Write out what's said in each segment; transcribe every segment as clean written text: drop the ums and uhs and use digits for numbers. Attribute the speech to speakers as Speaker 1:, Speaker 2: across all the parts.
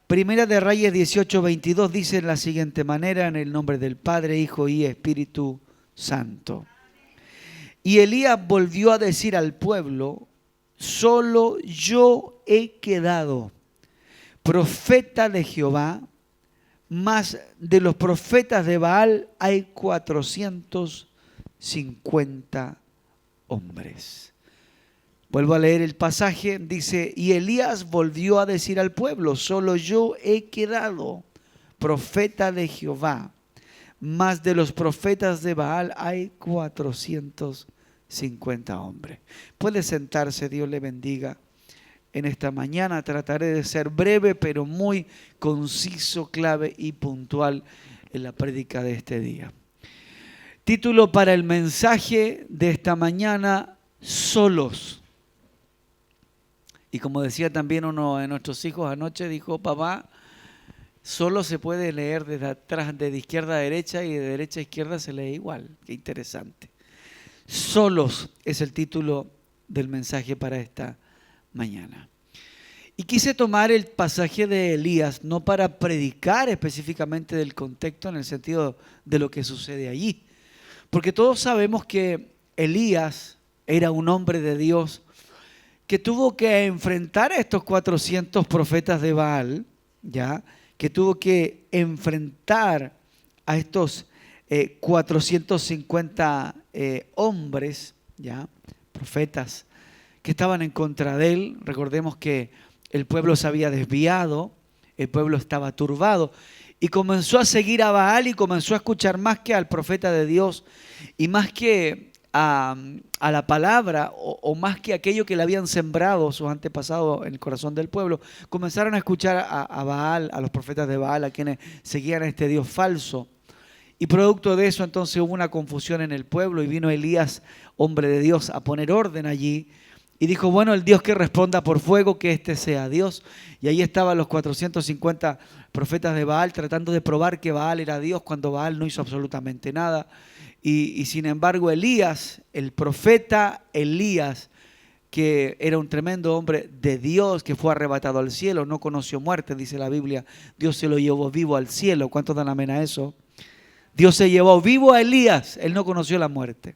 Speaker 1: Primera de Reyes 18:22 dice de la siguiente manera: en el nombre del Padre, Hijo y Espíritu Santo. Y Elías volvió a decir al pueblo: solo yo he quedado profeta de Jehová, mas de los profetas de Baal hay 450 hombres. Vuelvo a leer el pasaje, dice: y Elías volvió a decir al pueblo: solo yo he quedado profeta de Jehová, mas de los profetas de Baal hay 450 hombres. Puede sentarse, Dios le bendiga. En esta mañana trataré de ser breve, pero muy conciso, clave y puntual en la prédica de este día. Título para el mensaje de esta mañana: solos. Y como decía también uno de nuestros hijos anoche, dijo: papá, solo se puede leer desde atrás, de izquierda a derecha, y de derecha a izquierda se lee igual. Qué interesante. Solos es el título del mensaje para esta mañana. Y quise tomar el pasaje de Elías no para predicar específicamente del contexto en el sentido de lo que sucede allí, porque todos sabemos que Elías era un hombre de Dios que tuvo que enfrentar a estos 400 profetas de Baal, ¿ya? Que tuvo que enfrentar a estos 450 hombres, ¿ya? Profetas que estaban en contra de él. Recordemos que el pueblo se había desviado, el pueblo estaba turbado y comenzó a seguir a Baal y comenzó a escuchar más que al profeta de Dios y más que a la palabra o más que aquello que le habían sembrado sus antepasados en el corazón del pueblo. Comenzaron a escuchar a Baal, a los profetas de Baal, a quienes seguían a este Dios falso. Y producto de eso entonces hubo una confusión en el pueblo y vino Elías, hombre de Dios, a poner orden allí. Y dijo: bueno, el Dios que responda por fuego, que este sea Dios. Y ahí estaban los 450 profetas de Baal tratando de probar que Baal era Dios cuando Baal no hizo absolutamente nada. Y sin embargo Elías, el profeta Elías, que era un tremendo hombre de Dios, que fue arrebatado al cielo, no conoció muerte, dice la Biblia. Dios se lo llevó vivo al cielo. ¿Cuántos dan amén a eso? Dios se llevó vivo a Elías, él no conoció la muerte.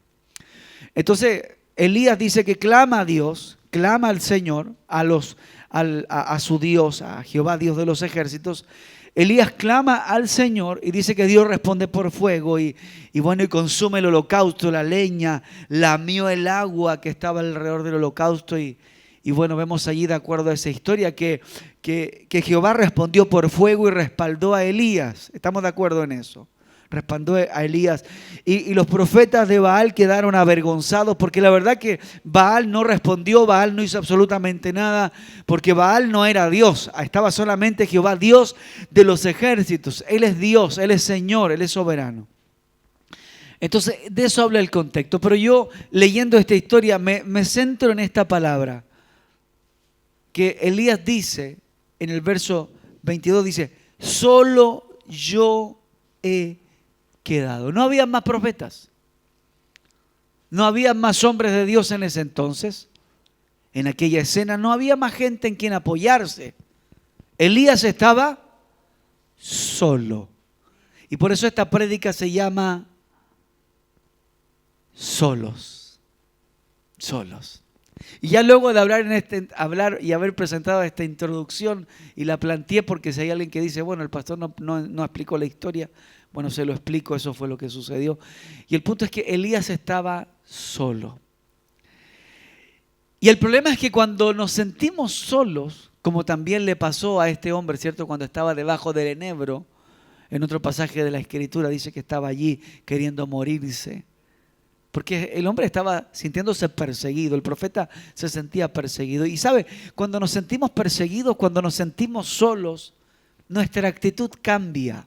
Speaker 1: Entonces Elías dice que clama a Dios, clama al Señor, a su Dios, a Jehová, Dios de los ejércitos. Elías clama al Señor y dice que Dios responde por fuego y consume el holocausto, la leña, lamió el agua que estaba alrededor del holocausto y bueno, vemos allí, de acuerdo a esa historia, que Jehová respondió por fuego y respaldó a Elías. ¿Estamos de acuerdo en eso? Respaldó a Elías y los profetas de Baal quedaron avergonzados porque la verdad que Baal no respondió, Baal no hizo absolutamente nada porque Baal no era Dios, estaba solamente Jehová, Dios de los ejércitos. Él es Dios, Él es Señor, Él es soberano. Entonces de eso habla el contexto, pero yo leyendo esta historia me centro en esta palabra que Elías dice en el verso 22, dice: solo yo he quedado. No había más profetas, no había más hombres de Dios en ese entonces. En aquella escena no había más gente en quien apoyarse. Elías estaba solo y por eso esta prédica se llama Solos. Y ya luego de hablar y haber presentado esta introducción, y la planteé porque si hay alguien que dice: bueno, el pastor no explicó la historia, bueno, se lo explico, eso fue lo que sucedió. Y el punto es que Elías estaba solo. Y el problema es que cuando nos sentimos solos, como también le pasó a este hombre, ¿cierto? Cuando estaba debajo del enebro, en otro pasaje de la Escritura dice que estaba allí queriendo morirse. Porque el hombre estaba sintiéndose perseguido, el profeta se sentía perseguido. Y sabe, cuando nos sentimos perseguidos, cuando nos sentimos solos, nuestra actitud cambia.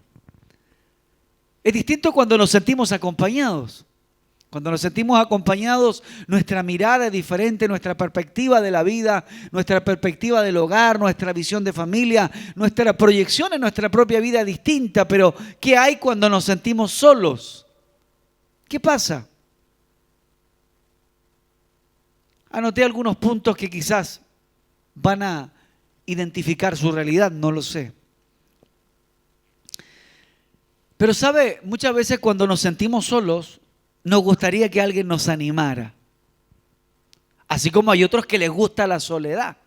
Speaker 1: Es distinto cuando nos sentimos acompañados. Cuando nos sentimos acompañados, nuestra mirada es diferente, nuestra perspectiva de la vida, nuestra perspectiva del hogar, nuestra visión de familia, nuestra proyección en nuestra propia vida es distinta. Pero ¿qué hay cuando nos sentimos solos? ¿Qué pasa? Anoté algunos puntos que quizás van a identificar su realidad, no lo sé. Pero sabe, muchas veces cuando nos sentimos solos, nos gustaría que alguien nos animara. Así como hay otros que les gusta la soledad.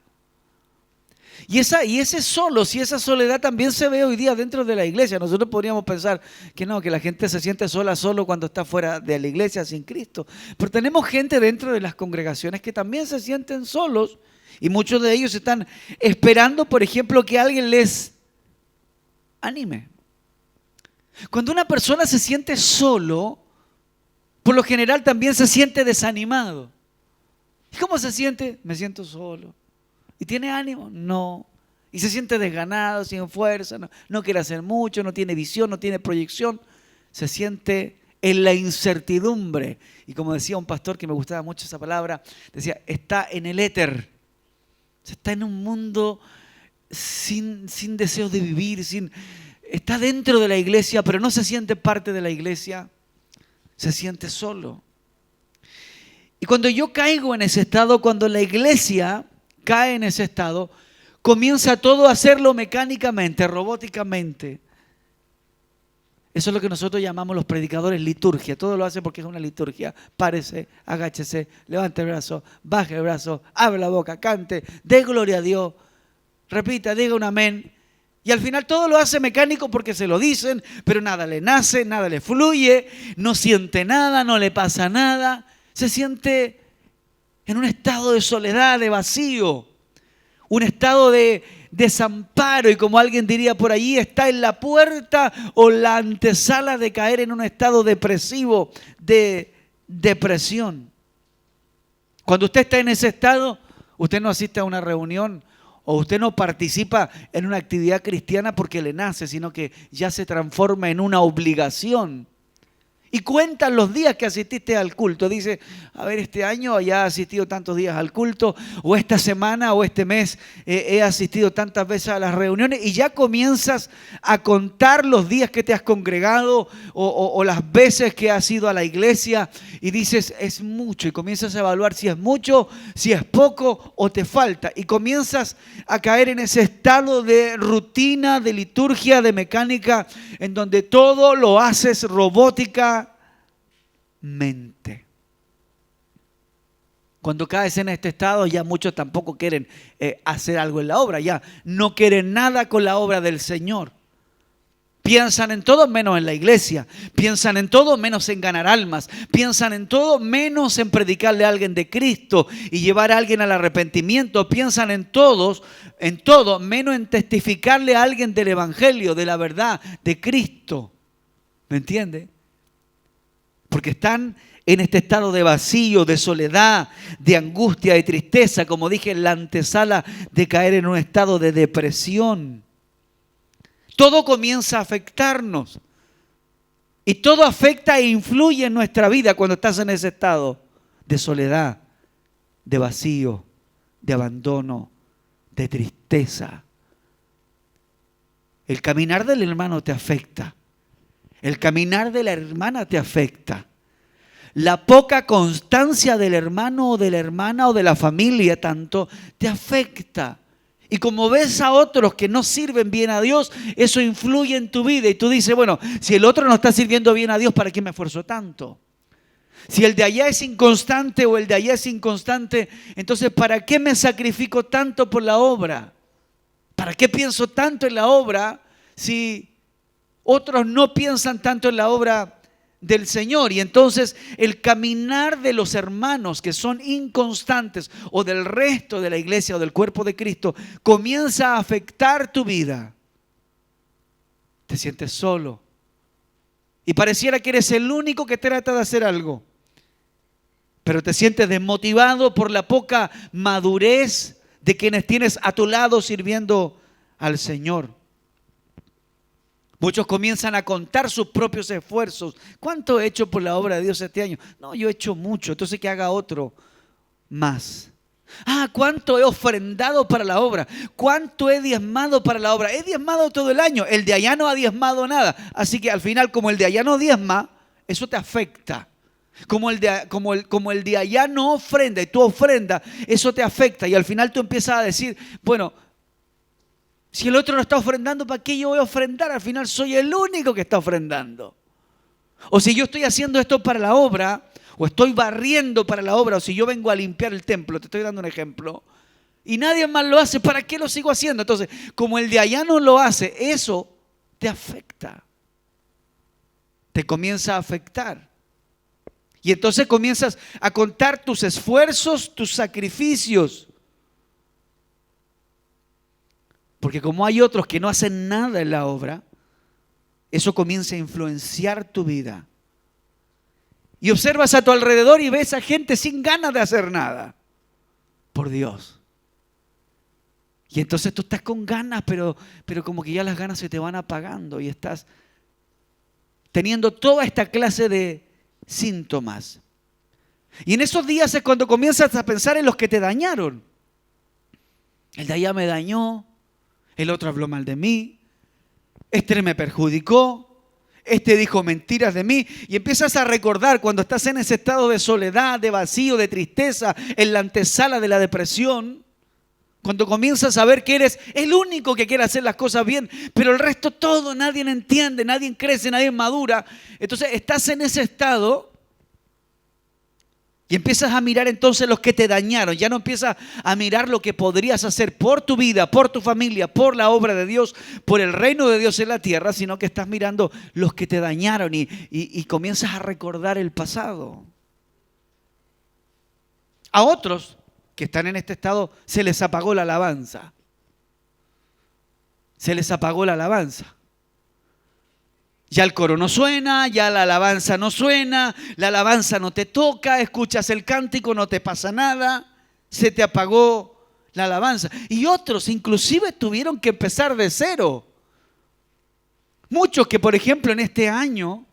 Speaker 1: Y ese solos y esa soledad también se ve hoy día dentro de la iglesia. Nosotros podríamos pensar que no, que la gente se siente solo cuando está fuera de la iglesia sin Cristo. Pero tenemos gente dentro de las congregaciones que también se sienten solos y muchos de ellos están esperando, por ejemplo, que alguien les anime. Cuando una persona se siente solo, por lo general también se siente desanimado. ¿Y cómo se siente? Me siento solo. ¿Y tiene ánimo? No. Y se siente desganado, sin fuerza, no quiere hacer mucho, no tiene visión, no tiene proyección. Se siente en la incertidumbre. Y como decía un pastor que me gustaba mucho esa palabra, decía, está en el éter. Está en un mundo sin deseos de vivir, está dentro de la iglesia, pero no se siente parte de la iglesia. Se siente solo. Y cuando yo caigo en ese estado, cuando la iglesia cae en ese estado, comienza todo a hacerlo mecánicamente, robóticamente. Eso es lo que nosotros llamamos los predicadores liturgia. Todo lo hace porque es una liturgia. Párese, agáchese, levante el brazo, baje el brazo, abre la boca, cante, dé gloria a Dios, repita, diga un amén. Y al final todo lo hace mecánico porque se lo dicen, pero nada le nace, nada le fluye, no siente nada, no le pasa nada. Se siente en un estado de soledad, de vacío, un estado de desamparo y como alguien diría por allí, está en la puerta o la antesala de caer en un estado depresivo, de depresión. Cuando usted está en ese estado, usted no asiste a una reunión o usted no participa en una actividad cristiana porque le nace, sino que ya se transforma en una obligación. Y cuentan los días que asististe al culto. Dice, a ver, este año ya he asistido tantos días al culto, o esta semana o este mes he asistido tantas veces a las reuniones, y ya comienzas a contar los días que te has congregado o las veces que has ido a la iglesia y dices, es mucho, y comienzas a evaluar si es mucho, si es poco o te falta, y comienzas a caer en ese estado de rutina, de liturgia, de mecánica, en donde todo lo haces robótica. Mente. Cuando caes en este estado, ya muchos tampoco quieren hacer algo en la obra, ya no quieren nada con la obra del Señor. Piensan en todo menos en la iglesia, piensan en todo menos en ganar almas, piensan en todo menos en predicarle a alguien de Cristo y llevar a alguien al arrepentimiento, piensan en todo menos en testificarle a alguien del evangelio, de la verdad, de Cristo. ¿Me entiende? Porque están en este estado de vacío, de soledad, de angustia, de tristeza, como dije, en la antesala de caer en un estado de depresión. Todo comienza a afectarnos. Y todo afecta e influye en nuestra vida cuando estás en ese estado de soledad, de vacío, de abandono, de tristeza. El caminar del hermano te afecta. El caminar de la hermana te afecta. La poca constancia del hermano o de la hermana o de la familia tanto te afecta. Y como ves a otros que no sirven bien a Dios, eso influye en tu vida. Y tú dices, bueno, si el otro no está sirviendo bien a Dios, ¿para qué me esfuerzo tanto? Si el de allá es inconstante o el de allá es inconstante, entonces ¿para qué me sacrifico tanto por la obra? ¿Para qué pienso tanto en la obra si otros no piensan tanto en la obra del Señor? Y entonces el caminar de los hermanos que son inconstantes o del resto de la iglesia o del cuerpo de Cristo comienza a afectar tu vida. Te sientes solo y pareciera que eres el único que trata de hacer algo, pero te sientes desmotivado por la poca madurez de quienes tienes a tu lado sirviendo al Señor. Muchos comienzan a contar sus propios esfuerzos. ¿Cuánto he hecho por la obra de Dios este año? No, yo he hecho mucho, entonces que haga otro más. ¿Cuánto he ofrendado para la obra? ¿Cuánto he diezmado para la obra? He diezmado todo el año, el de allá no ha diezmado nada. Así que al final, como el de allá no diezma, eso te afecta. Como el de allá no ofrenda y tú ofrendas, eso te afecta. Y al final tú empiezas a decir, bueno, Si el otro no está ofrendando, ¿para qué yo voy a ofrendar? Al final soy el único que está ofrendando. O si yo estoy haciendo esto para la obra, o estoy barriendo para la obra, o si yo vengo a limpiar el templo, te estoy dando un ejemplo, y nadie más lo hace, ¿para qué lo sigo haciendo? Entonces, como el de allá no lo hace, eso te afecta. Te comienza a afectar. Y entonces comienzas a contar tus esfuerzos, tus sacrificios. Porque como hay otros que no hacen nada en la obra, eso comienza a influenciar tu vida. Y observas a tu alrededor y ves a gente sin ganas de hacer nada. Por Dios. Y entonces tú estás con ganas, pero como que ya las ganas se te van apagando y estás teniendo toda esta clase de síntomas. Y en esos días es cuando comienzas a pensar en los que te dañaron. El de allá me dañó, el otro habló mal de mí, este me perjudicó, este dijo mentiras de mí. Y empiezas a recordar cuando estás en ese estado de soledad, de vacío, de tristeza, en la antesala de la depresión. Cuando comienzas a ver que eres el único que quiere hacer las cosas bien, pero el resto todo, nadie entiende, nadie crece, nadie madura. Entonces estás en ese estado y empiezas a mirar entonces los que te dañaron. Ya no empiezas a mirar lo que podrías hacer por tu vida, por tu familia, por la obra de Dios, por el reino de Dios en la tierra, sino que estás mirando los que te dañaron y comienzas a recordar el pasado. A otros que están en este estado, se les apagó la alabanza. Se les apagó la alabanza. Ya el coro no suena, ya la alabanza no suena, la alabanza no te toca, escuchas el cántico, no te pasa nada, se te apagó la alabanza. Y otros inclusive tuvieron que empezar de cero. Muchos que, por ejemplo, en este año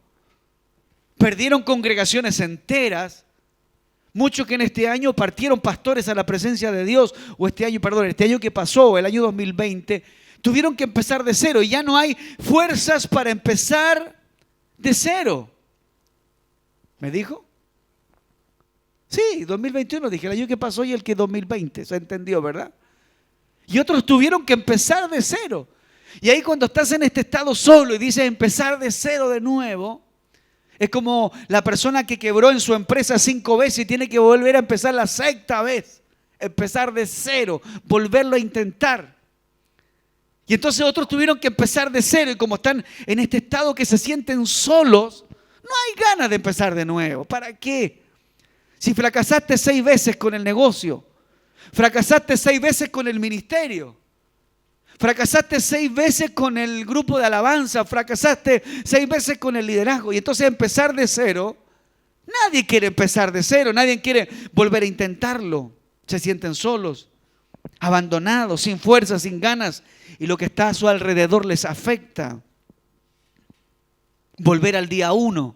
Speaker 1: perdieron congregaciones enteras. Muchos que en este año partieron pastores a la presencia de Dios, o este año que pasó, el año 2020, tuvieron que empezar de cero y ya no hay fuerzas para empezar de cero. ¿Me dijo? Sí, 2021 dije, el año que pasó y el que 2020, se entendió, ¿verdad? Y otros tuvieron que empezar de cero. Y ahí cuando estás en este estado solo y dices empezar de cero de nuevo, es como la persona que quebró en su empresa 5 veces y tiene que volver a empezar la 6ª vez. Empezar de cero, volverlo a intentar. Y entonces otros tuvieron que empezar de cero y como están en este estado que se sienten solos, no hay ganas de empezar de nuevo. ¿Para qué? Si fracasaste 6 veces con el negocio, fracasaste 6 veces con el ministerio, fracasaste 6 veces con el grupo de alabanza, fracasaste 6 veces con el liderazgo. Y entonces empezar de cero, nadie quiere empezar de cero, nadie quiere volver a intentarlo. Se sienten solos, abandonados, sin fuerza, sin ganas. Y lo que está a su alrededor les afecta. Volver al día 1.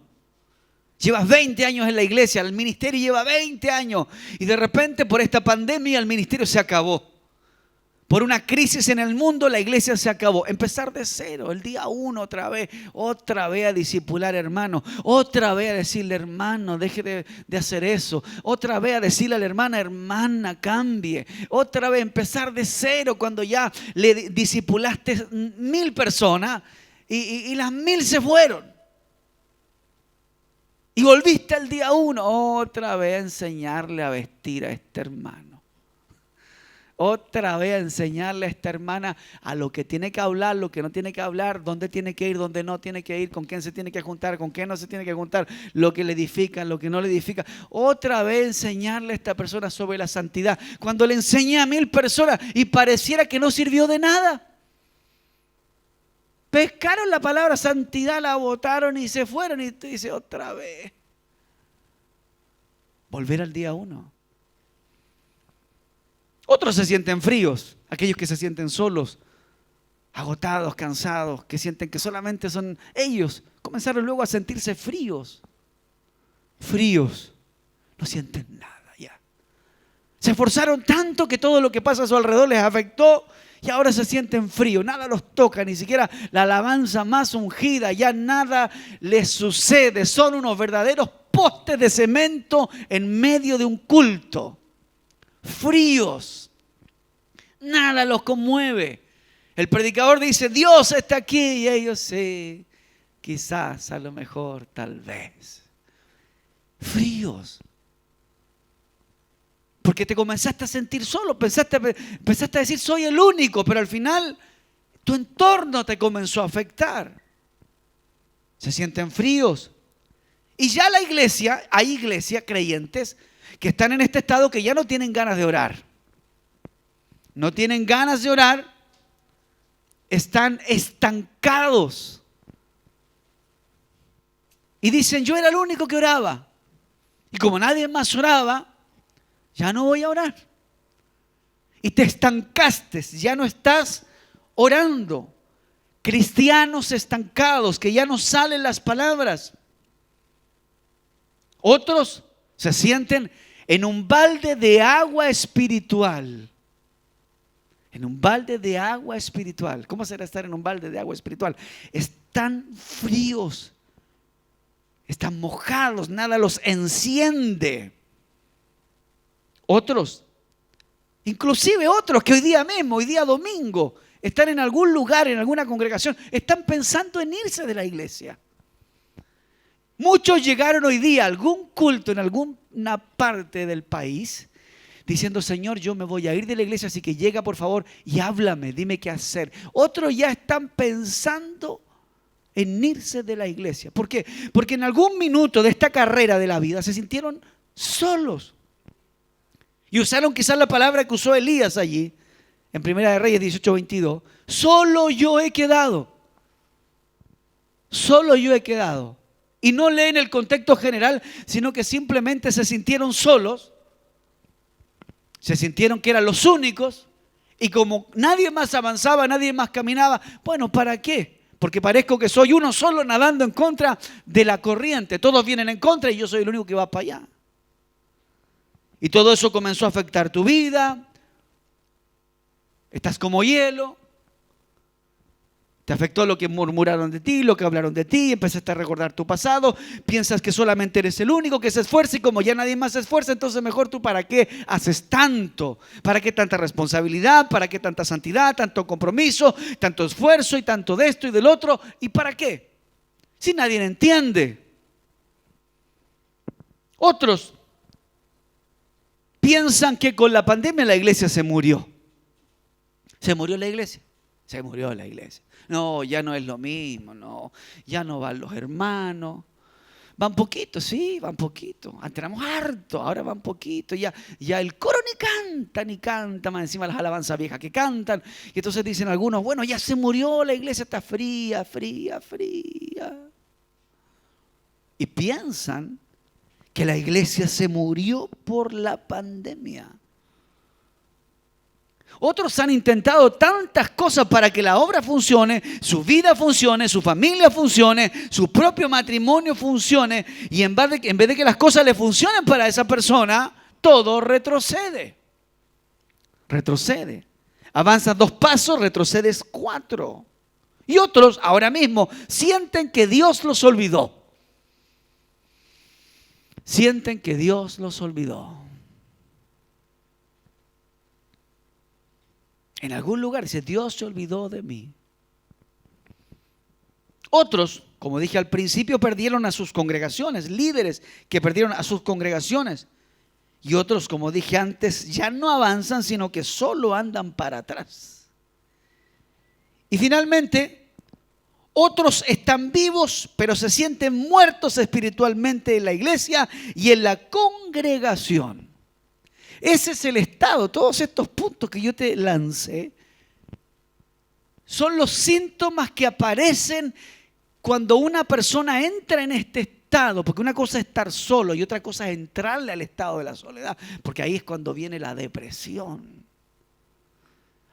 Speaker 1: Llevas 20 años en la iglesia, el ministerio lleva 20 años. Y de repente por esta pandemia el ministerio se acabó. Por una crisis en el mundo, la iglesia se acabó. Empezar de cero, el día 1 otra vez a discipular hermano, otra vez a decirle hermano, deje de hacer eso, otra vez a decirle a la hermana, cambie, otra vez empezar de cero cuando ya le discipulaste 1000 personas y las 1000 se fueron. Y volviste al día 1, otra vez a enseñarle a vestir a este hermano. Otra vez a enseñarle a esta hermana a lo que tiene que hablar, lo que no tiene que hablar, dónde tiene que ir, dónde no tiene que ir, con quién se tiene que juntar, con quién no se tiene que juntar, lo que le edifica, lo que no le edifica. Otra vez enseñarle a esta persona sobre la santidad. Cuando le enseñé a 1000 personas y pareciera que no sirvió de nada. Pescaron la palabra santidad, la botaron y se fueron. Y tú dices otra vez. Volver al día 1. Otros se sienten fríos, aquellos que se sienten solos, agotados, cansados, que sienten que solamente son ellos. Comenzaron luego a sentirse fríos, no sienten nada ya. Se esforzaron tanto que todo lo que pasa a su alrededor les afectó y ahora se sienten fríos, nada los toca, ni siquiera la alabanza más ungida, ya nada les sucede, son unos verdaderos postes de cemento en medio de un culto. Fríos, nada los conmueve, El predicador dice, Dios está aquí, y ellos sí, quizás, a lo mejor, tal vez. Fríos. Porque te comenzaste a sentir solo, empezaste a decir, soy el único, pero al final tu entorno te comenzó a afectar. Se sienten fríos. Y ya la iglesia, hay iglesias creyentes que están en este estado que ya no tienen ganas de orar. No tienen ganas de orar, están estancados. Y dicen, yo era el único que oraba. Y como nadie más oraba, ya no voy a orar. Y te estancaste, ya no estás orando. Cristianos estancados, que ya no salen las palabras. Otros se sienten en un balde de agua espiritual. En un balde de agua espiritual. ¿Cómo será estar en un balde de agua espiritual? Están fríos, están mojados, nada los enciende. Otros, inclusive otros que hoy día mismo, hoy día domingo, están en algún lugar, en alguna congregación, están pensando en irse de la iglesia. Muchos llegaron hoy día a algún culto en alguna parte del país diciendo, Señor, yo me voy a ir de la iglesia, así que llega por favor y háblame, dime qué hacer. Otros ya están pensando en irse de la iglesia. ¿Por qué? Porque en algún minuto de esta carrera de la vida se sintieron solos. Y usaron quizás la palabra que usó Elías allí, en Primera de Reyes 18:22. Solo yo he quedado. Solo yo he quedado. Y no leen el contexto general, sino que simplemente se sintieron solos. Se sintieron que eran los únicos. Y como nadie más avanzaba, nadie más caminaba, bueno, ¿para qué? Porque parezco que soy uno solo nadando en contra de la corriente. Todos vienen en contra y yo soy el único que va para allá. Y todo eso comenzó a afectar tu vida. Estás como hielo. Te afectó lo que murmuraron de ti, lo que hablaron de ti. Empezaste a recordar tu pasado. Piensas que solamente eres el único que se esfuerza y como ya nadie más se esfuerza, entonces mejor tú ¿para qué haces tanto? ¿Para qué tanta responsabilidad? ¿Para qué tanta santidad? Tanto compromiso, tanto esfuerzo y tanto de esto y del otro. ¿Y para qué? Si nadie entiende. Otros piensan que con la pandemia la iglesia se murió. ¿Se murió la iglesia? Se murió la iglesia. No, ya no es lo mismo, no. Ya no van los hermanos. Van poquito, sí, van poquito. Antes éramos hartos, ahora van poquito. Ya el coro ni canta, más encima las alabanzas viejas que cantan. Y entonces dicen algunos, bueno, ya se murió, la iglesia está fría. Y piensan que la iglesia se murió por la pandemia. Otros han intentado tantas cosas para que la obra funcione, su vida funcione, su familia funcione, su propio matrimonio funcione. Y en vez de que las cosas le funcionen para esa persona, todo retrocede. Retrocede. Avanzas 2 pasos, retrocedes 4. Y otros ahora mismo sienten que Dios los olvidó. Sienten que Dios los olvidó. En algún lugar dice, Dios se olvidó de mí. Otros, como dije al principio, perdieron a sus congregaciones, líderes que perdieron a sus congregaciones. Y otros, como dije antes, ya no avanzan, sino que solo andan para atrás. Y finalmente, otros están vivos, pero se sienten muertos espiritualmente en la iglesia y en la congregación. Ese es el estado. Todos estos puntos que yo te lancé son los síntomas que aparecen cuando una persona entra en este estado. Porque una cosa es estar solo y otra cosa es entrarle al estado de la soledad. Porque ahí es cuando viene la depresión.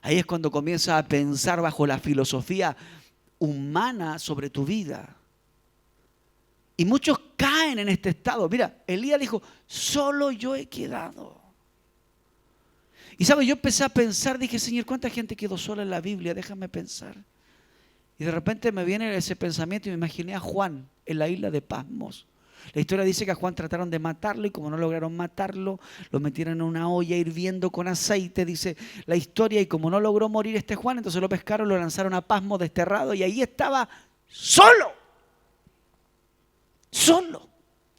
Speaker 1: Ahí es cuando comienzas a pensar bajo la filosofía humana sobre tu vida. Y muchos caen en este estado. Mira, Elías dijo, solo yo he quedado. Y sabes, yo empecé a pensar, dije, Señor, ¿cuánta gente quedó sola en la Biblia? Déjame pensar. Y de repente me viene ese pensamiento y me imaginé a Juan en la isla de Patmos. La historia dice que a Juan trataron de matarlo y como no lograron matarlo, lo metieron en una olla hirviendo con aceite, dice la historia, y como no logró morir este Juan, entonces lo pescaron, lo lanzaron a Pasmo desterrado y ahí estaba solo. Solo.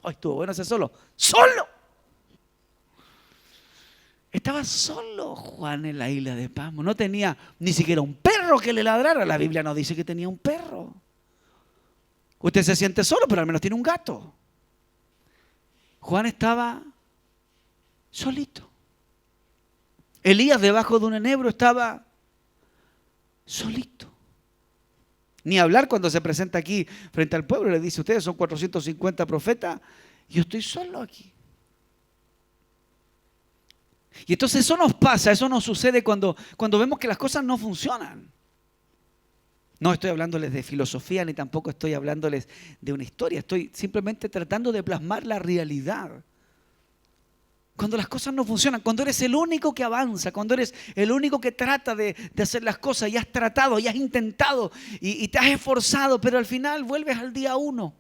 Speaker 1: Ay, estuvo bueno ese solo. Solo. Estaba solo Juan en la isla de Pasmo. No tenía ni siquiera un perro que le ladrara. La Biblia no dice que tenía un perro. Usted se siente solo, pero al menos tiene un gato. Juan estaba solito. Elías debajo de un enebro estaba solito. Ni hablar cuando se presenta aquí frente al pueblo. Le dice, ustedes son 450 profetas. Yo estoy solo aquí. Y entonces eso nos pasa, eso nos sucede cuando vemos que las cosas no funcionan. No estoy hablándoles de filosofía ni tampoco estoy hablándoles de una historia. Estoy simplemente tratando de plasmar la realidad. Cuando las cosas no funcionan, cuando eres el único que avanza, cuando eres el único que trata de hacer las cosas y has tratado y has intentado y te has esforzado, pero al final vuelves al día 1.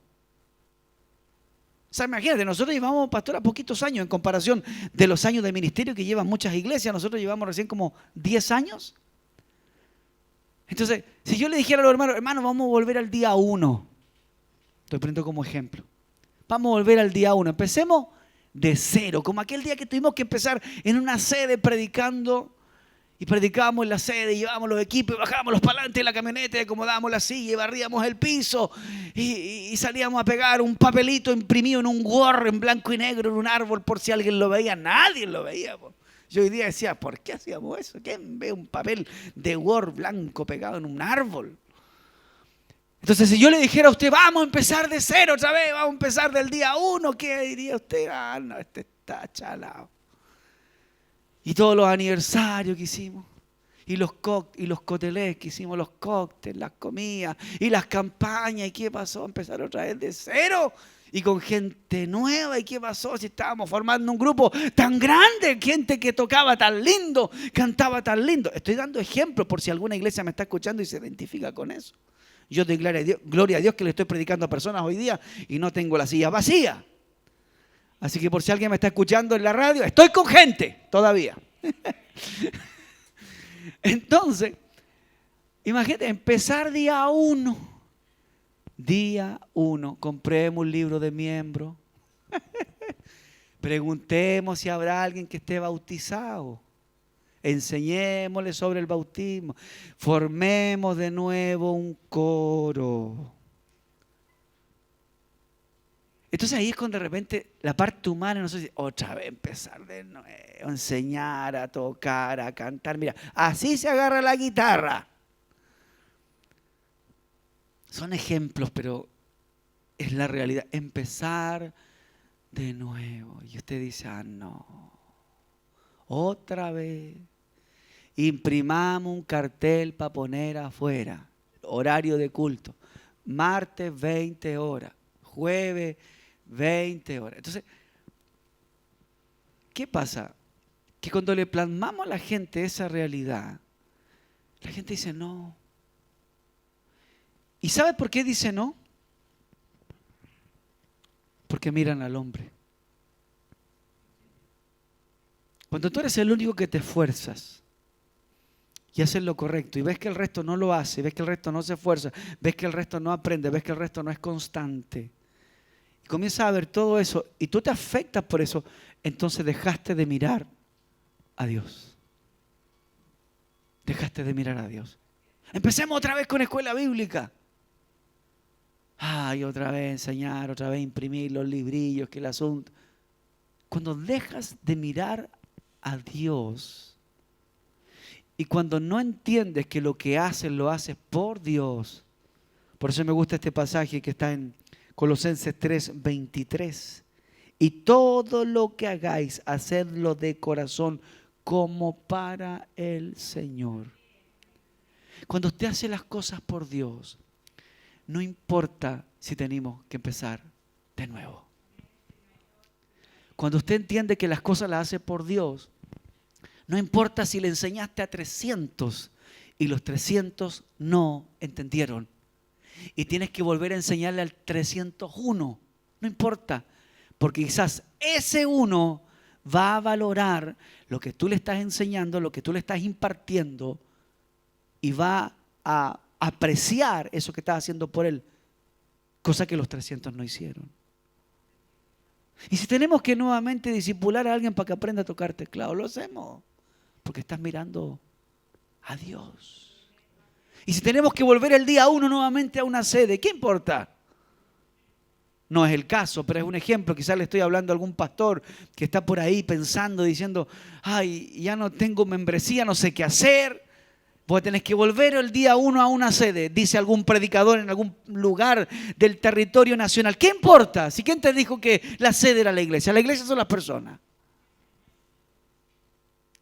Speaker 1: O sea, imagínate, nosotros llevamos, pastora, poquitos años en comparación de los años de ministerio que llevan muchas iglesias. Nosotros llevamos recién como 10 años. Entonces, si yo le dijera a los hermanos, vamos a volver al día 1. Estoy poniendo como ejemplo. Vamos a volver al día 1. Empecemos de cero, como aquel día que tuvimos que empezar en una sede predicando. Y predicábamos en la sede, y llevábamos los equipos, y bajábamos los parlantes de la camioneta, y acomodábamos la silla, y barríamos el piso, y salíamos a pegar un papelito imprimido en un Word en blanco y negro en un árbol por si alguien lo veía. Nadie lo veía. Yo hoy día decía, ¿por qué hacíamos eso? ¿Quién ve un papel de Word blanco pegado en un árbol? Entonces, si yo le dijera a usted, vamos a empezar de cero otra vez, vamos a empezar del día 1, ¿qué diría usted? Ah, no, este está chalado. Y todos los aniversarios que hicimos, y los cócteles que hicimos, los cócteles, las comidas, y las campañas, ¿y qué pasó? Empezar otra vez de cero, y con gente nueva, ¿y qué pasó? Si estábamos formando un grupo tan grande, gente que tocaba tan lindo, cantaba tan lindo. Estoy dando ejemplos por si alguna iglesia me está escuchando y se identifica con eso. Yo doy gloria a Dios que le estoy predicando a personas hoy día y no tengo la silla vacía. Así que por si alguien me está escuchando en la radio, estoy con gente todavía. Entonces, imagínate, empezar día 1. Día 1, compremos un libro de miembros. Preguntemos si habrá alguien que esté bautizado. Enseñémosle sobre el bautismo. Formemos de nuevo un coro. Entonces ahí es cuando de repente la parte humana nos dice, otra vez empezar de nuevo, enseñar a tocar, a cantar. Mira, así se agarra la guitarra. Son ejemplos, pero es la realidad. Empezar de nuevo. Y usted dice, no, otra vez. Imprimamos un cartel para poner afuera. Horario de culto. Martes 20 horas. Jueves 20 horas. Entonces, ¿qué pasa? Que cuando le plasmamos a la gente esa realidad, la gente dice no. ¿Y sabe por qué dice no? Porque miran al hombre. Cuando tú eres el único que te esfuerzas y haces lo correcto y ves que el resto no lo hace, ves que el resto no se esfuerza, ves que el resto no aprende, ves que el resto no es constante, y comienzas a ver todo eso y tú te afectas por eso, entonces dejaste de mirar a Dios. Dejaste de mirar a Dios. Empecemos otra vez con escuela bíblica. Ay, otra vez enseñar, otra vez imprimir los librillos, que el asunto. Cuando dejas de mirar a Dios y cuando no entiendes que lo que haces lo haces por Dios. Por eso me gusta este pasaje que está en Colosenses 3:23. Y todo lo que hagáis, hacedlo de corazón como para el Señor. Cuando usted hace las cosas por Dios, no importa si tenemos que empezar de nuevo. Cuando usted entiende que las cosas las hace por Dios, no importa si le enseñaste a 300 y los 300 no entendieron. Y tienes que volver a enseñarle al 301 No importa, porque quizás ese uno va a valorar lo que tú le estás enseñando, lo que tú le estás impartiendo, y va a apreciar eso que estás haciendo por él, cosa que los 300 no hicieron. Y si tenemos que nuevamente discipular a alguien para que aprenda a tocar teclado, lo hacemos, porque estás mirando a Dios. Y si tenemos que volver el día 1 nuevamente a una sede, ¿qué importa? No es el caso, pero es un ejemplo. Quizás le estoy hablando a algún pastor que está por ahí pensando, diciendo, ay, ya no tengo membresía, no sé qué hacer. Vos tenés que volver el día 1 a una sede, dice algún predicador en algún lugar del territorio nacional. ¿Qué importa? Si quién te dijo que la sede era la iglesia son las personas.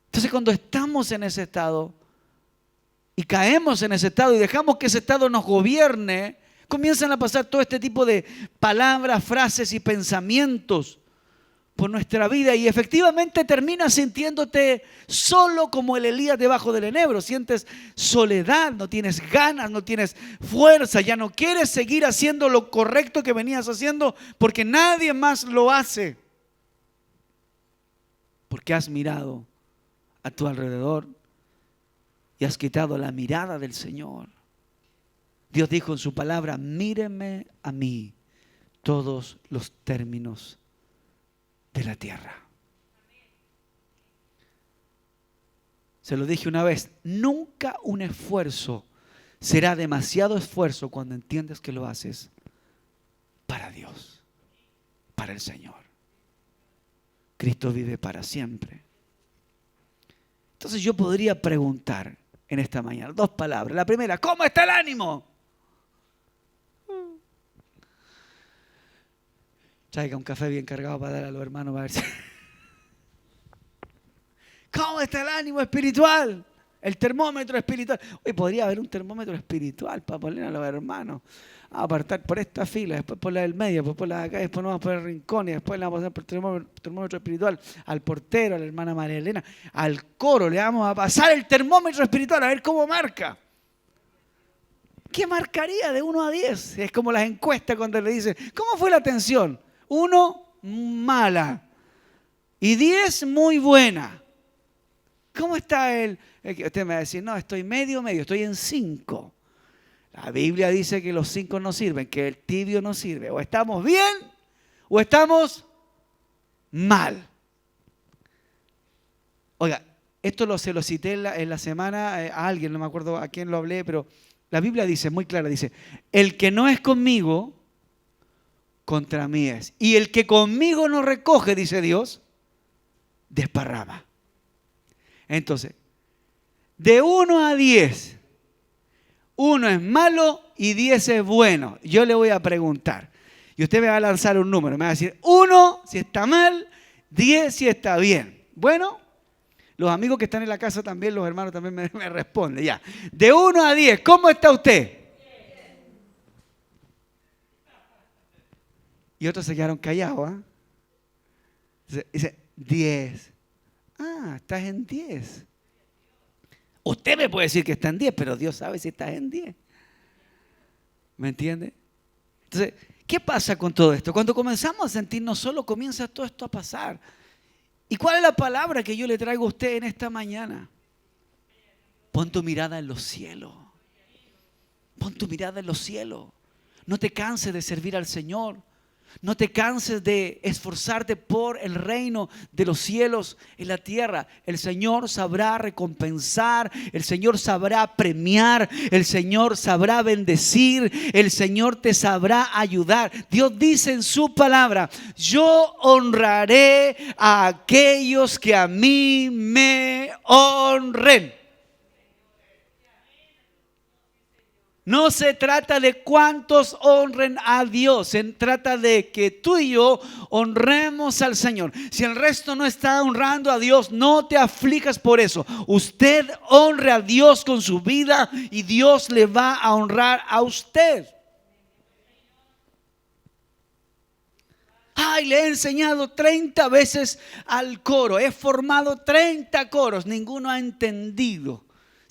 Speaker 1: Entonces cuando estamos en ese estado y caemos en ese estado y dejamos que ese estado nos gobierne, comienzan a pasar todo este tipo de palabras, frases y pensamientos por nuestra vida, y efectivamente terminas sintiéndote solo como el Elías debajo del enebro. Sientes soledad, no tienes ganas, no tienes fuerza, ya no quieres seguir haciendo lo correcto que venías haciendo porque nadie más lo hace. Porque has mirado a tu alrededor y has quitado la mirada del Señor. Dios dijo en su palabra, míreme a mí todos los términos de la tierra. Se lo dije una vez, nunca un esfuerzo será demasiado esfuerzo cuando entiendes que lo haces para Dios, para el Señor. Cristo vive para siempre. Entonces yo podría preguntar en esta mañana 2 palabras. La primera, ¿cómo está el ánimo? Traiga un café bien cargado para dar a los hermanos para ver si... ¿Cómo está el ánimo espiritual? El termómetro espiritual. Hoy podría haber un termómetro espiritual para poner a los hermanos a apartar por esta fila, después por la del medio, después por la de acá, después nos vamos por el rincón y después le vamos a pasar por el termómetro espiritual al portero, a la hermana María Elena, al coro. Le vamos a pasar el termómetro espiritual a ver cómo marca. ¿Qué marcaría de 1 a 10? Es como las encuestas cuando le dicen, ¿cómo fue la atención? 1, mala. Y 10, muy buena. ¿Cómo está el? Usted me va a decir, no, estoy medio, estoy en 5. La Biblia dice que los 5 no sirven, que el tibio no sirve. O estamos bien o estamos mal. Oiga, esto se lo cité en la semana a alguien, no me acuerdo a quién lo hablé, pero la Biblia dice, muy clara, dice, el que no es conmigo, contra mí es. Y el que conmigo no recoge, dice Dios, desparrama. Entonces, de 1 a 10, 1 es malo y 10 es bueno. Yo le voy a preguntar y usted me va a lanzar un número. Me va a decir 1 si está mal, 10 si está bien. Bueno, los amigos que están en la casa también, los hermanos también me responden. Ya. De 1 a 10, ¿cómo está usted? Y otros se quedaron callados. Dice 10. Ah, estás en 10. Usted me puede decir que está en 10, pero Dios sabe si estás en 10. ¿Me entiende? Entonces, ¿qué pasa con todo esto? Cuando comenzamos a sentirnos solos, comienza todo esto a pasar. ¿Y cuál es la palabra que yo le traigo a usted en esta mañana? Pon tu mirada en los cielos. Pon tu mirada en los cielos. No te canses de servir al Señor. No te canses de esforzarte por el reino de los cielos en la tierra. El Señor sabrá recompensar, el Señor sabrá premiar, el Señor sabrá bendecir, el Señor te sabrá ayudar. Dios dice en su palabra, yo honraré a aquellos que a mí me honren. No se trata de cuántos honren a Dios, se trata de que tú y yo honremos al Señor. Si el resto no está honrando a Dios, no te aflijas por eso. Usted honre a Dios con su vida y Dios le va a honrar a usted. Ay, le he enseñado 30 veces al coro, he formado 30 coros, ninguno ha entendido.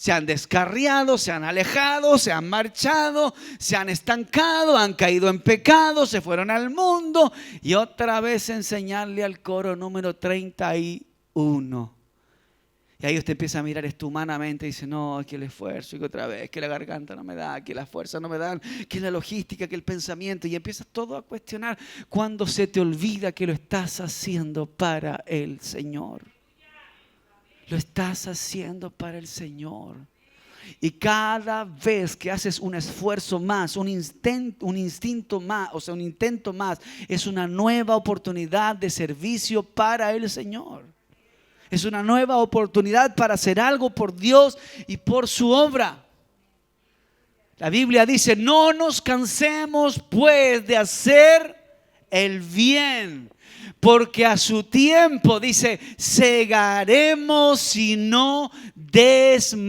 Speaker 1: Se han descarriado, se han alejado, se han marchado, se han estancado, han caído en pecado, se fueron al mundo y otra vez enseñarle al coro número 31. Y ahí usted empieza a mirar esto humanamente y dice, no, es que el esfuerzo, y que otra vez, que la garganta no me da, que las fuerzas no me dan, que la logística, que el pensamiento. Y empiezas todo a cuestionar cuando se te olvida que lo estás haciendo para el Señor. Lo estás haciendo para el Señor. Y cada vez que haces un esfuerzo más, un instinto más, o sea, un intento más, es una nueva oportunidad de servicio para el Señor. Es una nueva oportunidad para hacer algo por Dios y por su obra. La Biblia dice, no nos cansemos pues de hacer el bien, porque a su tiempo, dice, segaremos si no desmayamos.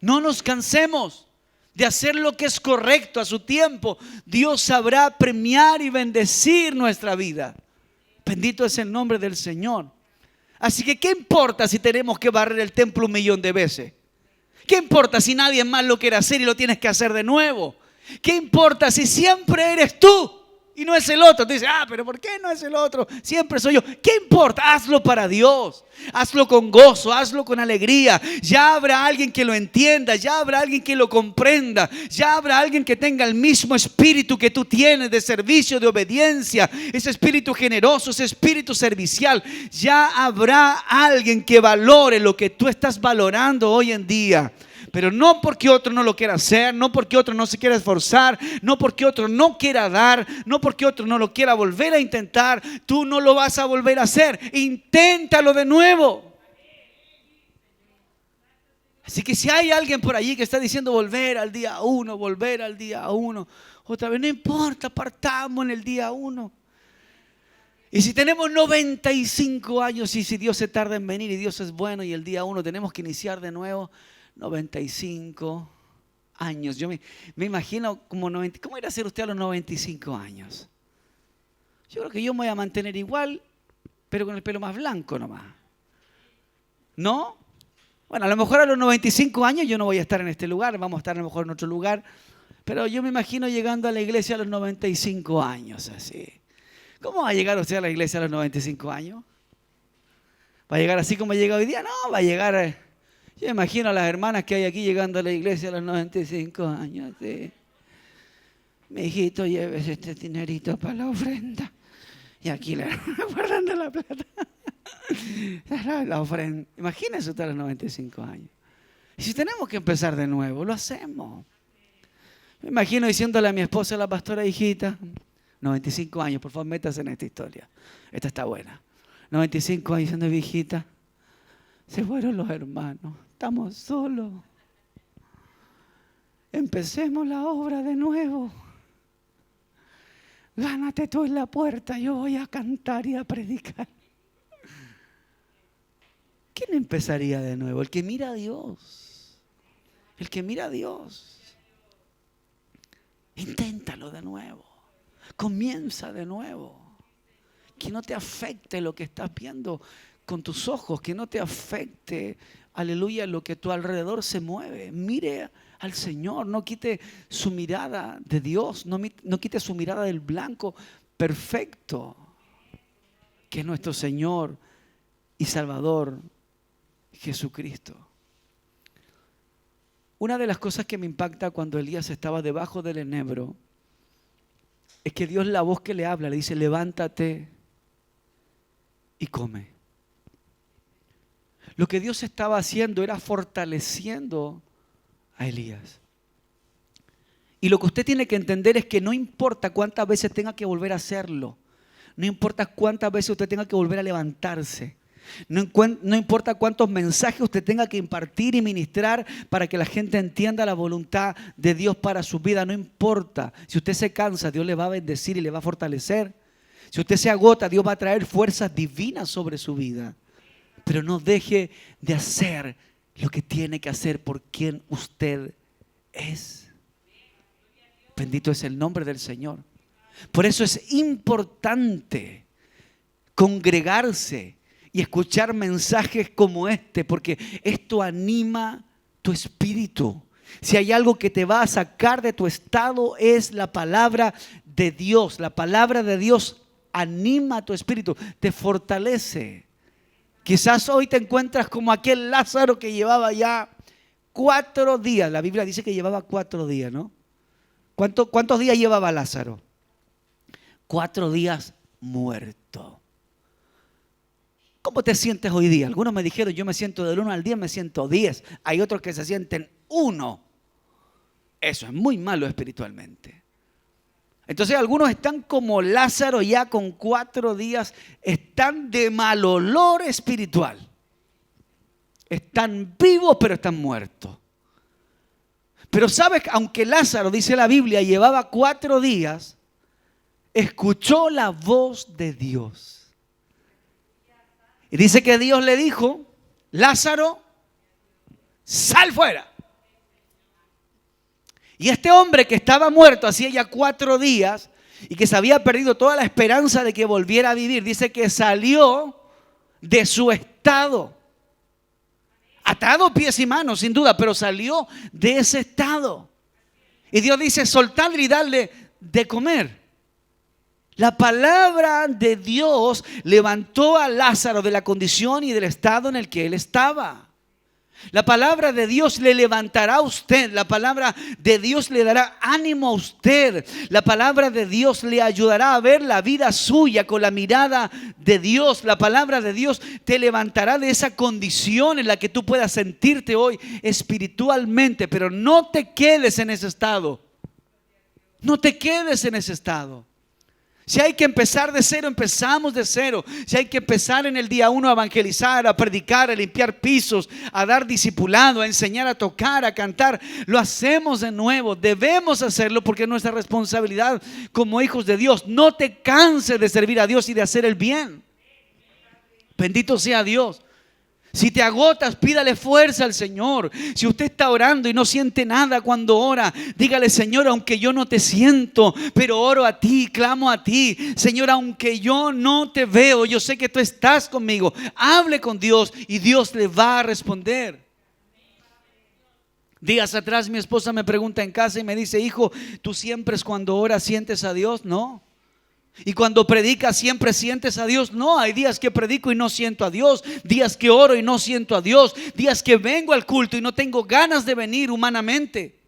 Speaker 1: No nos cansemos de hacer lo que es correcto a su tiempo. Dios sabrá premiar y bendecir nuestra vida. Bendito es el nombre del Señor. Así que, ¿qué importa si tenemos que barrer el templo 1.000.000 de veces? ¿Qué importa si nadie más lo quiere hacer y lo tienes que hacer de nuevo? ¿Qué importa si siempre eres tú y no es el otro? Tú dices, pero ¿por qué no es el otro? Siempre soy yo. ¿Qué importa? Hazlo para Dios. Hazlo con gozo, hazlo con alegría. Ya habrá alguien que lo entienda, ya habrá alguien que lo comprenda, ya habrá alguien que tenga el mismo espíritu que tú tienes de servicio, de obediencia, ese espíritu generoso, ese espíritu servicial. Ya habrá alguien que valore lo que tú estás valorando hoy en día. Pero no porque otro no lo quiera hacer, no porque otro no se quiera esforzar, no porque otro no quiera dar, no porque otro no lo quiera volver a intentar, tú no lo vas a volver a hacer. Inténtalo de nuevo. Así que si hay alguien por allí que está diciendo volver al día 1, volver al día 1, otra vez, no importa, partamos en el día 1. Y si tenemos 95 años y si Dios se tarda en venir y Dios es bueno y el día 1 tenemos que iniciar de nuevo, 95 años. Yo me imagino como 90. ¿Cómo irá a ser usted a los 95 años? Yo creo que yo me voy a mantener igual, pero con el pelo más blanco nomás. ¿No? Bueno, a lo mejor a los 95 años yo no voy a estar en este lugar, vamos a estar a lo mejor en otro lugar, pero yo me imagino llegando a la iglesia a los 95 años, así. ¿Cómo va a llegar usted a la iglesia a los 95 años? ¿Va a llegar así como llega hoy día? No, va a llegar... Yo imagino a las hermanas que hay aquí llegando a la iglesia a los 95 años. ¿Sí? Mi hijito, llévese este dinerito para la ofrenda. Y aquí la hermana guardando la plata. La ofrenda. Imagínense usted a los 95 años. Y si tenemos que empezar de nuevo, lo hacemos. Me imagino diciéndole a mi esposa, la pastora, hijita, 95 años, por favor, métase en esta historia. Esta está buena. 95 años diciendo, viejita, se fueron los hermanos, estamos solos. Empecemos la obra de nuevo. Gánate tú en la puerta, yo voy a cantar y a predicar. ¿Quién empezaría de nuevo? El que mira a Dios. El que mira a Dios. Inténtalo de nuevo. Comienza de nuevo. Que no te afecte lo que estás viendo con tus ojos, que no te afecte, aleluya, lo que a tu alrededor se mueve. Mire al Señor, no quite su mirada de Dios, no quite su mirada del blanco perfecto, que es nuestro Señor y Salvador Jesucristo. Una de las cosas que me impacta cuando Elías estaba debajo del enebro es que Dios, la voz que le habla, le dice, levántate y come. Lo que Dios estaba haciendo era fortaleciendo a Elías. Y lo que usted tiene que entender es que no importa cuántas veces tenga que volver a hacerlo, no importa cuántas veces usted tenga que volver a levantarse, no importa cuántos mensajes usted tenga que impartir y ministrar para que la gente entienda la voluntad de Dios para su vida, no importa. Si usted se cansa, Dios le va a bendecir y le va a fortalecer. Si usted se agota, Dios va a traer fuerzas divinas sobre su vida. Pero no deje de hacer lo que tiene que hacer por quien usted es. Bendito es el nombre del Señor. Por eso es importante congregarse y escuchar mensajes como este, porque esto anima tu espíritu. Si hay algo que te va a sacar de tu estado, es la palabra de Dios. La palabra de Dios anima a tu espíritu, te fortalece. Quizás hoy te encuentras como aquel Lázaro que llevaba ya 4 días. La Biblia dice que llevaba 4 días, ¿no? ¿Cuántos días llevaba Lázaro? 4 días muerto. ¿Cómo te sientes hoy día? Algunos me dijeron, yo me siento del 1 al 10, me siento 10. Hay otros que se sienten 1. Eso es muy malo espiritualmente. Entonces algunos están como Lázaro ya con 4 días, están de mal olor espiritual. Están vivos pero están muertos. Pero sabes, aunque Lázaro, dice la Biblia, llevaba 4 días, escuchó la voz de Dios. Y dice que Dios le dijo, Lázaro, sal fuera. Y este hombre que estaba muerto hacía ya 4 días y que se había perdido toda la esperanza de que volviera a vivir, dice que salió de su estado. Atado pies y manos, sin duda, pero salió de ese estado. Y Dios dice, soltadle y darle de comer. La palabra de Dios levantó a Lázaro de la condición y del estado en el que él estaba. La palabra de Dios le levantará a usted. La palabra de Dios le dará ánimo a usted. La palabra de Dios le ayudará a ver la vida suya con la mirada de Dios. La palabra de Dios te levantará de esa condición en la que tú puedas sentirte hoy espiritualmente. Pero no te quedes en ese estado. No te quedes en ese estado. Si hay que empezar de cero, empezamos de cero. Si hay que empezar en el día 1 a evangelizar, a predicar, a limpiar pisos, a dar discipulado, a enseñar a tocar, a cantar, lo hacemos de nuevo. Debemos hacerlo porque es nuestra responsabilidad como hijos de Dios. No te canses de servir a Dios y de hacer el bien. Bendito sea Dios. Si te agotas, pídale fuerza al Señor. Si usted está orando y no siente nada cuando ora, dígale: Señor, aunque yo no te siento, pero oro a ti, clamo a ti. Señor, aunque yo no te veo, yo sé que tú estás conmigo. Hable con Dios y Dios le va a responder. Días atrás mi esposa me pregunta en casa y me dice: hijo, ¿tú siempre cuando oras sientes a Dios? No. Y cuando predicas siempre sientes a Dios. No, hay días que predico y no siento a Dios, días que oro y no siento a Dios, días que vengo al culto y no tengo ganas de venir humanamente.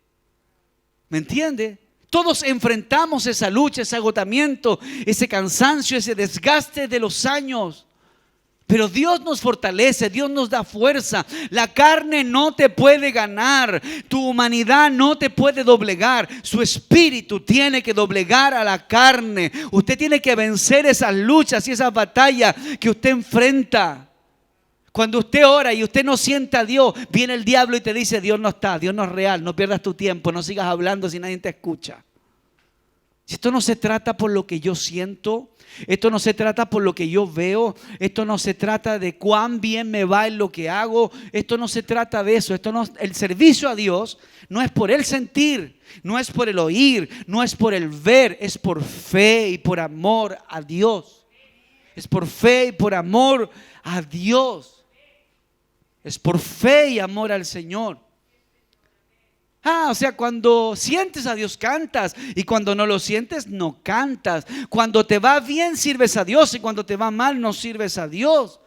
Speaker 1: ¿Me entiende? Todos enfrentamos esa lucha, ese agotamiento, ese cansancio, ese desgaste de los años. Pero Dios nos fortalece, Dios nos da fuerza. La carne no te puede ganar, tu humanidad no te puede doblegar. Su espíritu tiene que doblegar a la carne. Usted tiene que vencer esas luchas y esas batallas que usted enfrenta. Cuando usted ora y usted no siente a Dios, viene el diablo y te dice: Dios no está, Dios no es real, no pierdas tu tiempo, no sigas hablando si nadie te escucha. Esto no se trata por lo que yo siento, esto no se trata por lo que yo veo, esto no se trata de cuán bien me va en lo que hago, esto no se trata de eso. El servicio a Dios no es por el sentir, no es por el oír, no es por el ver, es por fe y por amor a Dios. Es por fe y por amor a Dios. Es por fe y amor al Señor. O sea, cuando sientes a Dios cantas y cuando no lo sientes no cantas. Cuando te va bien sirves a Dios y cuando te va mal no sirves a Dios.